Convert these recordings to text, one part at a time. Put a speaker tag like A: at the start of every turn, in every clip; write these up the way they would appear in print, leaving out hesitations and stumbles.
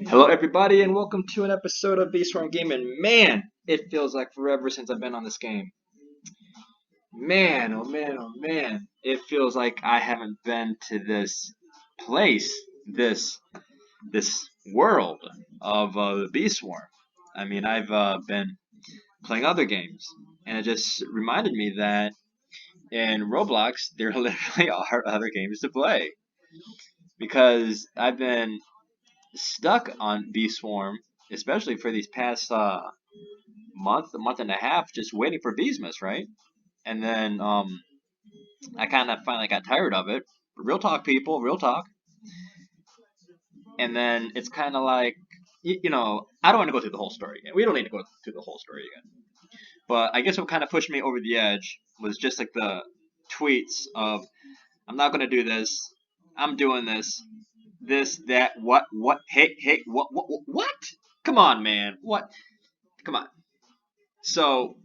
A: Hello, everybody, and welcome to an episode of Beeswarm Gaming. Man, it feels like forever since I've been on this game. Man, oh man, oh man, it feels like I haven't been to this place, this world of Beeswarm. I mean, I've been playing other games, and it just reminded me that in Roblox there literally are other games to play because I've been stuck on Beeswarm, especially for these past a month and a half, just waiting for Beesmas, right? And then I kind of finally got tired of it. Real talk, people, real talk. And then it's kind of like, I don't want to go through the whole story again. We don't need to go through the whole story again. But I guess what kind of pushed me over the edge was just like the tweets of, I'm not going to do this. I'm doing this. This, that, what, hey, what? Come on, man. What? Come on. So,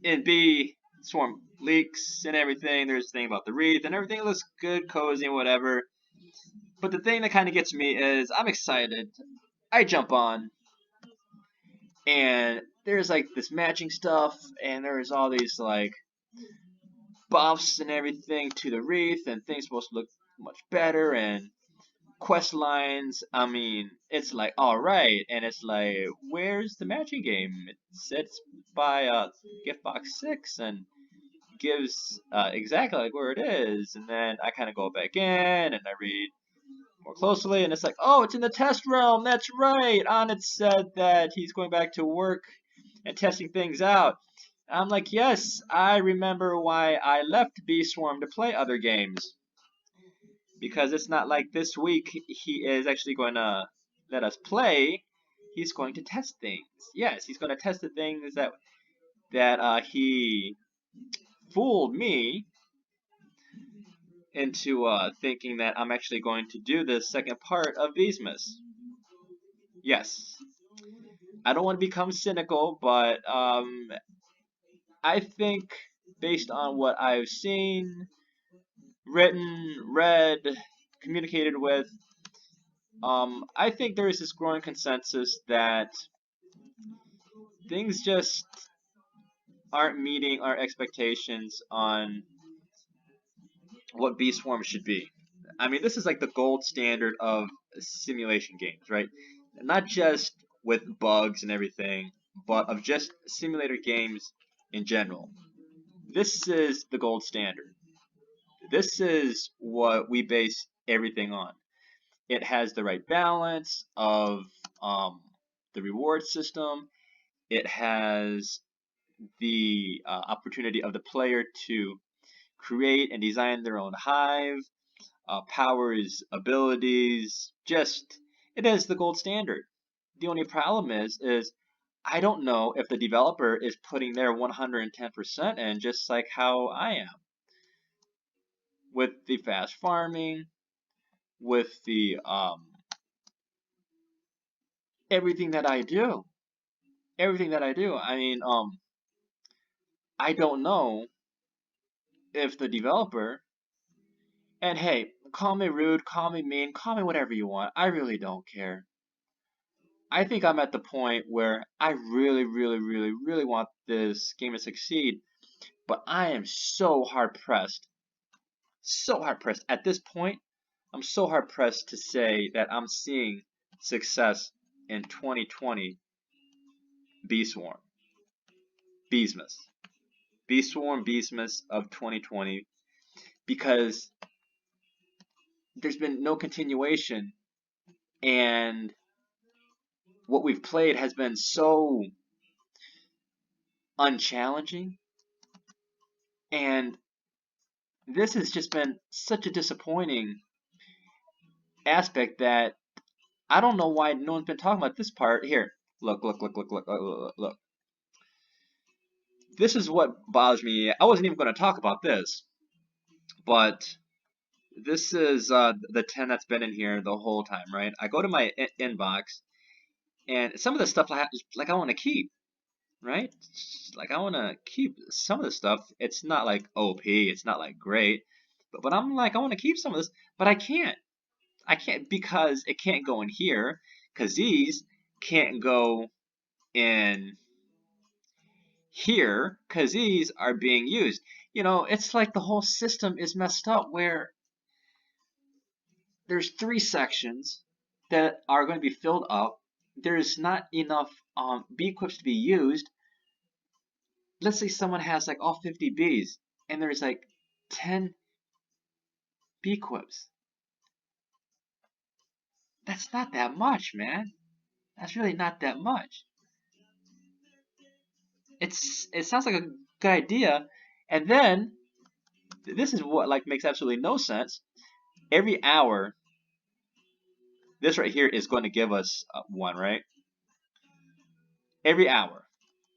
A: in B, Swarm leaks and everything. There's a thing about the wreath and everything looks good, cozy, and whatever. But the thing that kind of gets me is I'm excited. I jump on, and there's like this matching stuff, and there's all these like buffs and everything to the wreath, and things supposed to look much better, and quest lines. I mean, it's like all right, and it's like, where's the matching game? It sits by Giftbox 6 and gives exactly like where it is, and then I kind of go back in and I read more closely, and it's like, oh, it's in the test realm. That's right. On it said that he's going back to work and testing things out. I'm like, yes, I remember why I left Beeswarm to play other games. Because it's not like this week he is actually going to let us play. He's going to test things. Yes, he's going to test the things that he fooled me into thinking that I'm actually going to do this second part of Beesmas. Yes, I don't want to become cynical, but I think based on what I've seen, written, read, communicated with, I think there is this growing consensus that things just aren't meeting our expectations on what Beeswarm should be. I mean, this is like the gold standard of simulation games, right? Not just with bugs and everything, but of just simulator games in general. This is the gold standard. This is what we base everything on. It has the right balance of the reward system. It has the opportunity of the player to create and design their own hive, powers, abilities. Just it is the gold standard. The only problem is I don't know if the developer is putting their 110% in, just like how I am with the fast farming, with the everything that I do, everything that I do. I mean, I don't know if the developer, and hey, call me rude, call me mean, call me whatever you want. I really don't care. I think I'm at the point where I really, really, really, really want this game to succeed, but I am so hard pressed. At this point, I'm so hard pressed to say that I'm seeing success in 2020 Beeswarm, Beesmas, Beeswarm, Beesmas of 2020, because there's been no continuation, and what we've played has been so unchallenging, and this has just been such a disappointing aspect that I don't know why no one's been talking about this part. Here, look. This is what bothers me. I wasn't even going to talk about this, but this is the 10 that's been in here the whole time, right? I go to my inbox, and some of the stuff I want to keep, right? Like I want to keep some of the stuff. It's not like OP, it's not like great, but I'm like I want to keep some of this, but I can't. I can't, because it can't go in here, because these can't go in here, because these are being used. It's like the whole system is messed up where there's 3 sections that are going to be filled up. There's not enough bee equips to be used. Let's say someone has like all 50 bees and there's like 10 bee equips. That's not that much, man. That's really not that much. It sounds like a good idea, and then this is what like makes absolutely no sense. Every hour, this right here is going to give us one, right? Every hour,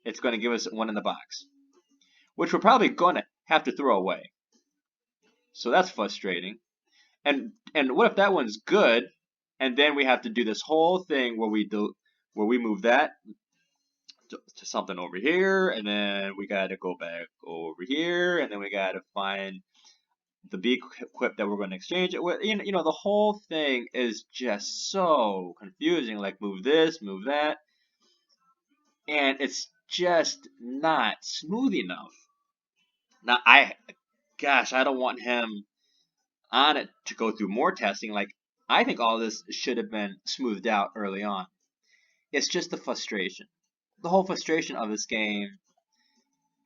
A: it's going to give us one in the box, which we're probably going to have to throw away. So that's frustrating. And what if that one's good, and then we have to do this whole thing where we move that to something over here, and then we got to go back over here, and then we got to find the bee equip that we're going to exchange it with. The whole thing is just so confusing. Like move this, move that, and it's just not smooth enough. Now, gosh, I don't want him on it to go through more testing. Like, I think all this should have been smoothed out early on. It's just the frustration. The whole frustration of this game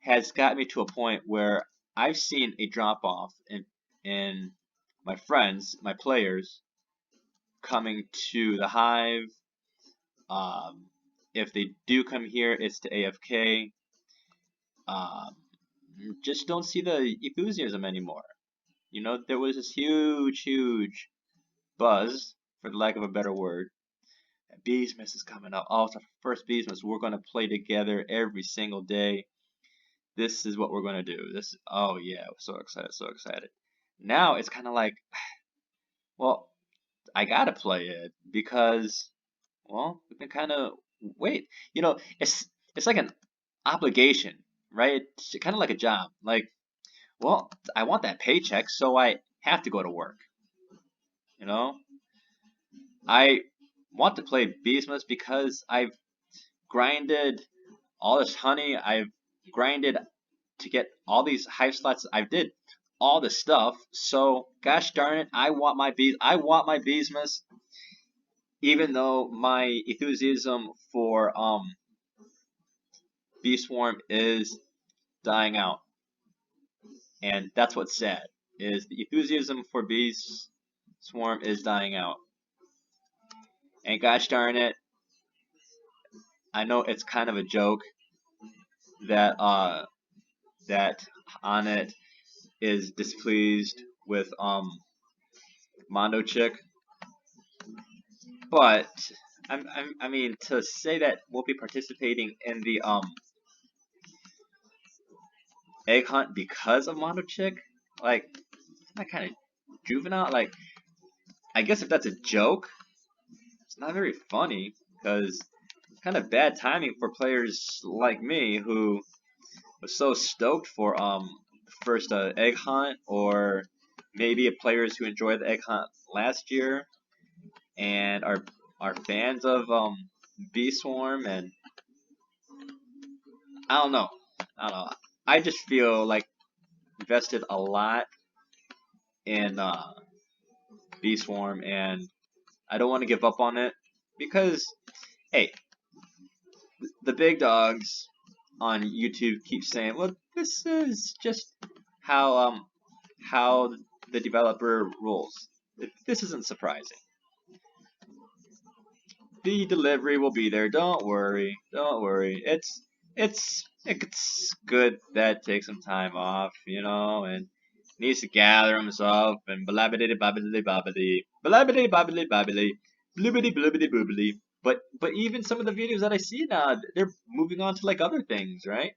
A: has got me to a point where I've seen a drop off in my friends, my players, coming to the hive. Um, if they do come here, it's to AFK. Um, just don't see the enthusiasm anymore. There was this huge buzz, for the lack of a better word. Beesmas is coming up. Oh, it's our first Beesmas. We're going to play together every single day. This is what we're going to do. Oh yeah, so excited, so excited. Now it's kind of like, well, I gotta play it because, well, we can kind of wait. It's like an obligation, right? It's kind of like a job. Like, well, I want that paycheck, so I have to go to work. You know, I want to play Beesmas because I've grinded all this honey. I've grinded to get all these hive slots. I did all this stuff. So gosh darn it, I want my bees. I want my Beesmas. Even though my enthusiasm for Beeswarm is dying out, and that's what's sad. Is the enthusiasm for Beeswarm is dying out, and gosh darn it, I know it's kind of a joke that that Onett is displeased with Mondo Chick, but I mean to say that we'll be participating in the egg hunt because of Mondo Chick, like isn't that kind of juvenile? Like I guess if that's a joke, it's not very funny because it's kind of bad timing for players like me who was so stoked for first egg hunt, or maybe players who enjoyed the egg hunt last year and are fans of Beeswarm, and I don't know. I don't know. I just feel like invested a lot in Beeswarm, and I don't want to give up on it because, hey, the big dogs on YouTube keep saying, "Well, this is just how the developer rules." This isn't surprising. The delivery will be there. Don't worry. Don't worry. It's good that takes some time off, and needs to gather himself and blabbity babbity babbity blabbity babbity babbity bloobity bloobity boobity. But even some of the videos that I see now, they're moving on to like other things, right?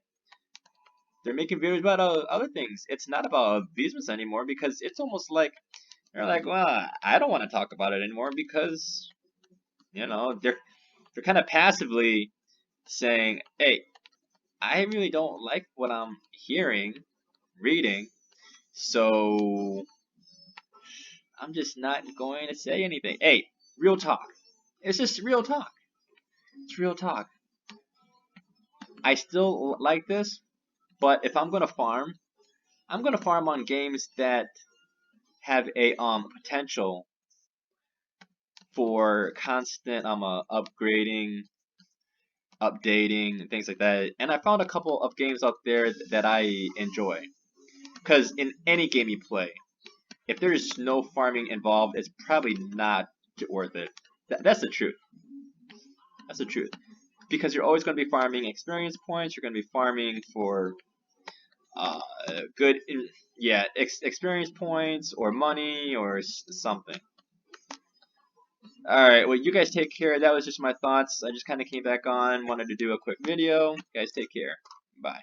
A: They're making videos about other things. It's not about business anymore because it's almost like they're like, well, I don't want to talk about it anymore because they're kind of passively saying, hey, I really don't like what I'm hearing, reading, so I'm just not going to say anything. Hey, real talk. It's just real talk. It's real talk. I still like this, but if I'm gonna farm, I'm gonna farm on games that have a potential for constant upgrading, updating, and things like that. And I found a couple of games out there that I enjoy. Because in any game you play, if there is no farming involved, it's probably not worth it. That's the truth. That's the truth. Because you're always going to be farming experience points. You're going to be farming for uh, good, yeah, experience points or money or something. All right, well, you guys take care. That was just my thoughts. I just kind of came back on, wanted to do a quick video. You guys take care. Bye.